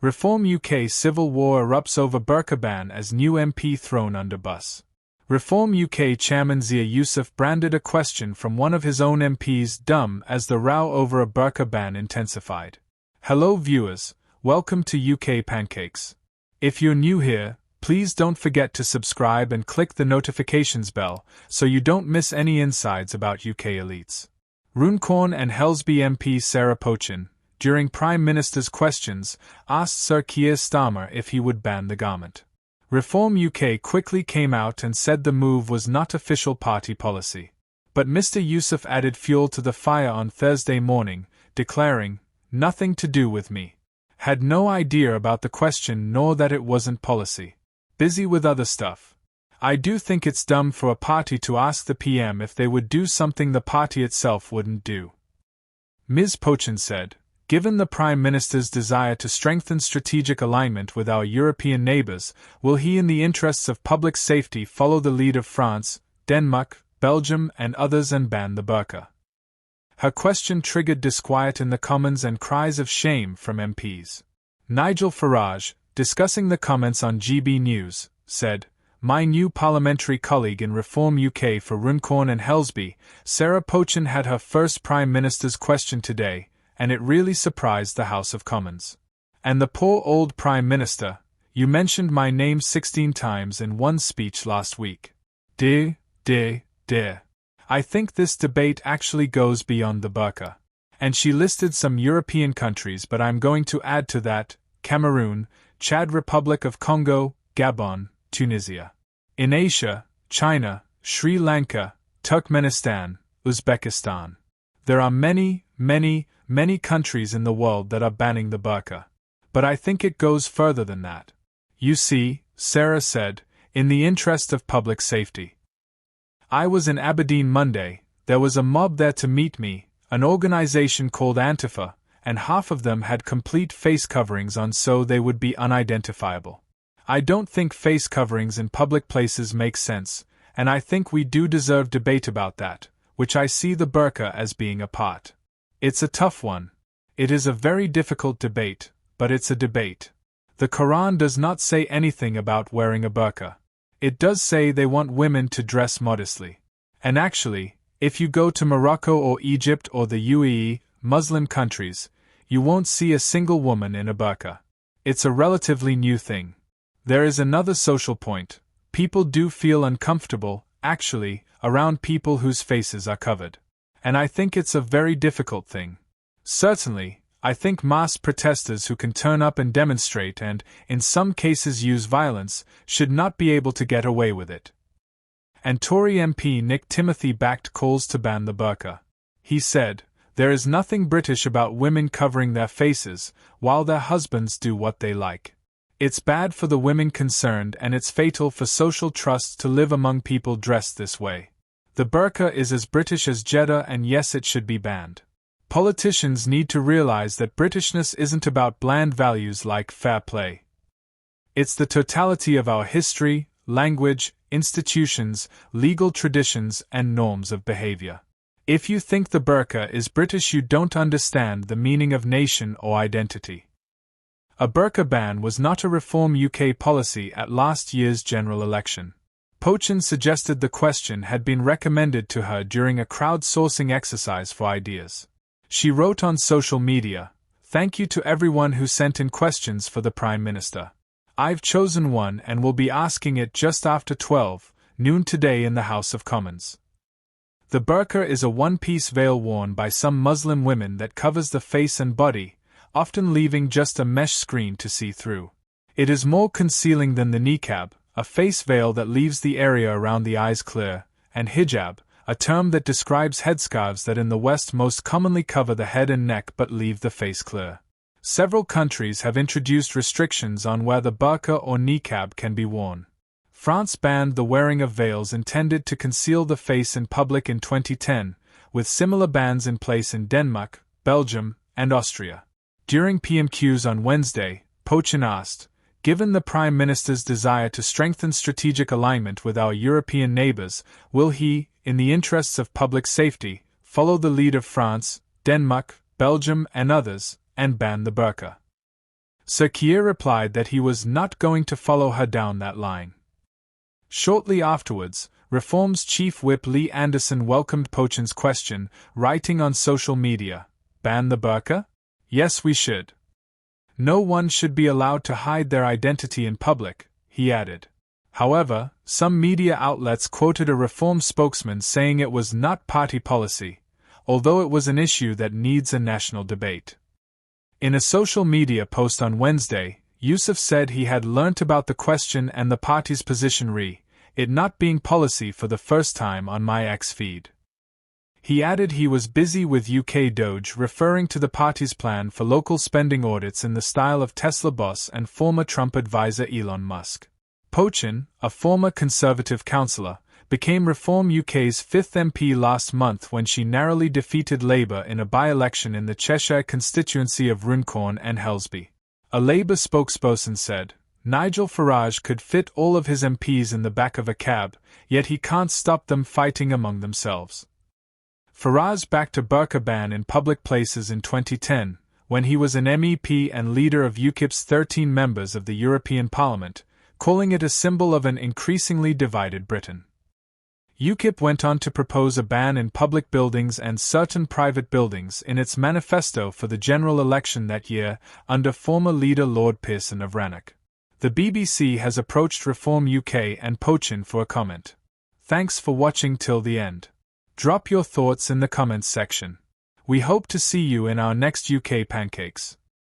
Reform UK civil war erupts over burqa ban as new MP thrown under bus. Reform UK chairman Zia Yusuf branded a question from one of his own MPs dumb as the row over a burqa ban intensified. Hello viewers, welcome to UK Pancakes. If you're new here, please don't forget to subscribe and click the notifications bell so you don't miss any insides about UK elites. Runcorn and Helsby MP Sarah Pochin, during Prime Minister's questions, asked Sir Keir Starmer if he would ban the garment. Reform UK quickly came out and said the move was not official party policy. But Mr Yusuf added fuel to the fire on Thursday morning, declaring, "Nothing to do with me. Had no idea about the question nor that it wasn't policy. Busy with other stuff. I do think it's dumb for a party to ask the PM if they would do something the party itself wouldn't do." Ms Pochin said, "Given the Prime Minister's desire to strengthen strategic alignment with our European neighbours, will he in the interests of public safety follow the lead of France, Denmark, Belgium and others and ban the burqa?" Her question triggered disquiet in the Commons and cries of shame from MPs. Nigel Farage, discussing the comments on GB News, said, "My new parliamentary colleague in Reform UK for Runcorn and Helsby, Sarah Pochin had her first Prime Minister's question today, and it really surprised the House of Commons. And the poor old Prime Minister, you mentioned my name 16 times in one speech last week. Dear. I think this debate actually goes beyond the burqa." And she listed some European countries, but I'm going to add to that, Cameroon, Chad, Republic of Congo, Gabon, Tunisia. In Asia, China, Sri Lanka, Turkmenistan, Uzbekistan. There are many countries in the world that are banning the burqa. But I think it goes further than that. You see, Sarah said, in the interest of public safety. I was in Aberdeen Monday, there was a mob there to meet me, an organization called Antifa, and half of them had complete face coverings on so they would be unidentifiable. I don't think face coverings in public places make sense, and I think we do deserve debate about that, which I see the burqa as being a part. It's a tough one. It is a very difficult debate, but it's a debate. The Quran does not say anything about wearing a burqa. It does say they want women to dress modestly. And actually, if you go to Morocco or Egypt or the UAE, Muslim countries, you won't see a single woman in a burqa. It's a relatively new thing. There is another social point. People do feel uncomfortable, actually, around people whose faces are covered. And I think it's a very difficult thing. Certainly, I think mass protesters who can turn up and demonstrate and, in some cases use violence, should not be able to get away with it. And Tory MP Nick Timothy backed calls to ban the burqa. He said, "There is nothing British about women covering their faces, while their husbands do what they like. It's bad for the women concerned and it's fatal for social trust to live among people dressed this way. The burqa is as British as Jeddah and yes, it should be banned." Politicians need to realize that Britishness isn't about bland values like fair play. It's the totality of our history, language, institutions, legal traditions, and norms of behavior. If you think the burqa is British, you don't understand the meaning of nation or identity. A burqa ban was not a Reform UK policy at last year's general election. Pochin suggested the question had been recommended to her during a crowdsourcing exercise for ideas. She wrote on social media, "Thank you to everyone who sent in questions for the Prime Minister. I've chosen one and will be asking it just after 12 noon today in the House of Commons." The burqa is a one-piece veil worn by some Muslim women that covers the face and body, often leaving just a mesh screen to see through. It is more concealing than the niqab, a face veil that leaves the area around the eyes clear, and hijab, a term that describes headscarves that in the West most commonly cover the head and neck but leave the face clear. Several countries have introduced restrictions on where the burqa or niqab can be worn. France banned the wearing of veils intended to conceal the face in public in 2010, with similar bans in place in Denmark, Belgium, and Austria. During PMQs on Wednesday, Pochin asked, "Given the Prime Minister's desire to strengthen strategic alignment with our European neighbours, will he, in the interests of public safety, follow the lead of France, Denmark, Belgium and others, and ban the burqa?" Sir Keir replied that he was not going to follow her down that line. Shortly afterwards, Reform's Chief Whip Lee Anderson welcomed Pochin's question, writing on social media, "Ban the burqa? Yes, we should. No one should be allowed to hide their identity in public," he added. However, some media outlets quoted a Reform spokesman saying it was not party policy, although it was an issue that needs a national debate. In a social media post on Wednesday, Yusuf said he had learnt about the question and the party's position it not being policy for the first time on my X feed. He added he was busy with UK Doge, referring to the party's plan for local spending audits in the style of Tesla boss and former Trump advisor Elon Musk. Pochin, a former Conservative councillor, became Reform UK's 5th MP last month when she narrowly defeated Labour in a by-election in the Cheshire constituency of Runcorn and Helsby. A Labour spokesperson said, "Nigel Farage could fit all of his MPs in the back of a cab, yet he can't stop them fighting among themselves." Farage backed a burqa ban in public places in 2010, when he was an MEP and leader of UKIP's 13 members of the European Parliament, calling it a symbol of an increasingly divided Britain. UKIP went on to propose a ban in public buildings and certain private buildings in its manifesto for the general election that year, under former leader Lord Pearson of Rannoch. The BBC has approached Reform UK and Pochin for a comment. Thanks for watching till the end. Drop your thoughts in the comments section. We hope to see you in our next UK Pancakes.